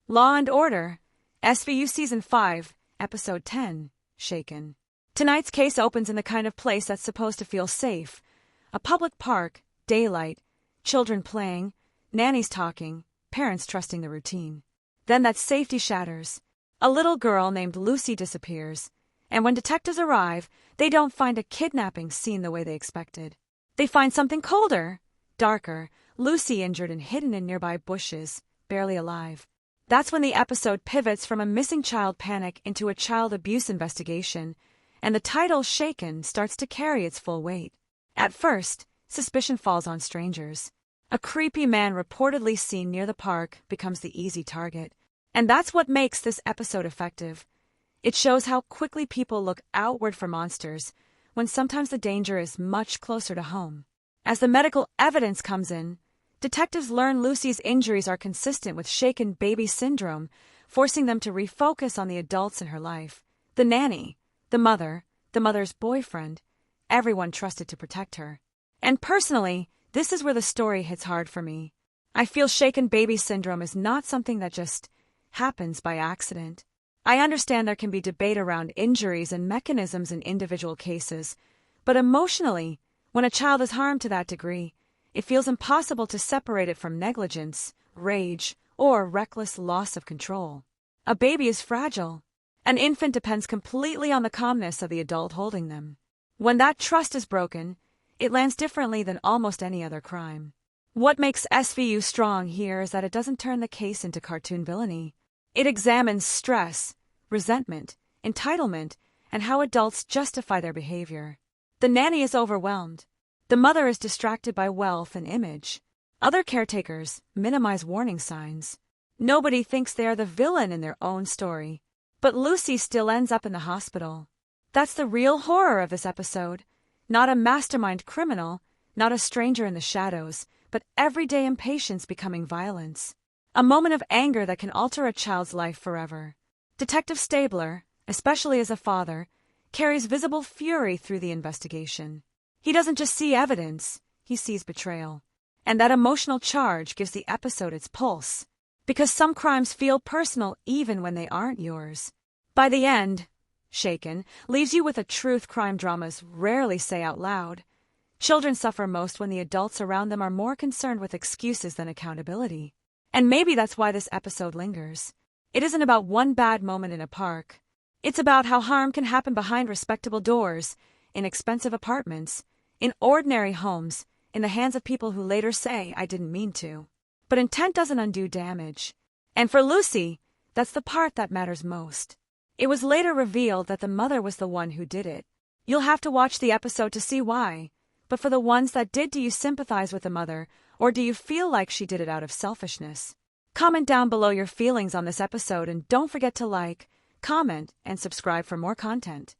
Law and Order, SVU Season 5, Episode 10, Shaken. Tonight's case opens in the kind of place that's supposed to feel safe. A public park, daylight, children playing, nannies talking, parents trusting the routine. Then that safety shatters. A little girl named Lucy disappears, and when detectives arrive, they don't find a kidnapping scene the way they expected. They find something colder, darker, Lucy injured and hidden in nearby bushes, barely alive. That's when the episode pivots from a missing child panic into a child abuse investigation, and the title Shaken starts to carry its full weight. At first, suspicion falls on strangers. A creepy man reportedly seen near the park becomes the easy target. And that's what makes this episode effective. It shows how quickly people look outward for monsters, when sometimes the danger is much closer to home. As the medical evidence comes in, detectives learn Lucy's injuries are consistent with shaken baby syndrome, forcing them to refocus on the adults in her life. The nanny, the mother's boyfriend, everyone trusted to protect her. And personally, this is where the story hits hard for me. I feel shaken baby syndrome is not something that just happens by accident. I understand there can be debate around injuries and mechanisms in individual cases, but emotionally, when a child is harmed to that degree, it feels impossible to separate it from negligence, rage, or reckless loss of control. A baby is fragile. An infant depends completely on the calmness of the adult holding them. When that trust is broken, it lands differently than almost any other crime. What makes SVU strong here is that it doesn't turn the case into cartoon villainy. It examines stress, resentment, entitlement, and how adults justify their behavior. The nanny is overwhelmed. The mother is distracted by wealth and image. Other caretakers minimize warning signs. Nobody thinks they are the villain in their own story. But Lucy still ends up in the hospital. That's the real horror of this episode. Not a mastermind criminal, not a stranger in the shadows, but everyday impatience becoming violence. A moment of anger that can alter a child's life forever. Detective Stabler, especially as a father, carries visible fury through the investigation. He doesn't just see evidence, he sees betrayal. And that emotional charge gives the episode its pulse. Because some crimes feel personal even when they aren't yours. By the end, Shaken leaves you with a truth crime dramas rarely say out loud. Children suffer most when the adults around them are more concerned with excuses than accountability. And maybe that's why this episode lingers. It isn't about one bad moment in a park. It's about how harm can happen behind respectable doors, in expensive apartments, in ordinary homes, in the hands of people who later say, "I didn't mean to." But intent doesn't undo damage. And for Lucy, that's the part that matters most. It was later revealed that the mother was the one who did it. You'll have to watch the episode to see why. But for the ones that did, do you sympathize with the mother, or do you feel like she did it out of selfishness? Comment down below your feelings on this episode, and don't forget to like, comment, and subscribe for more content.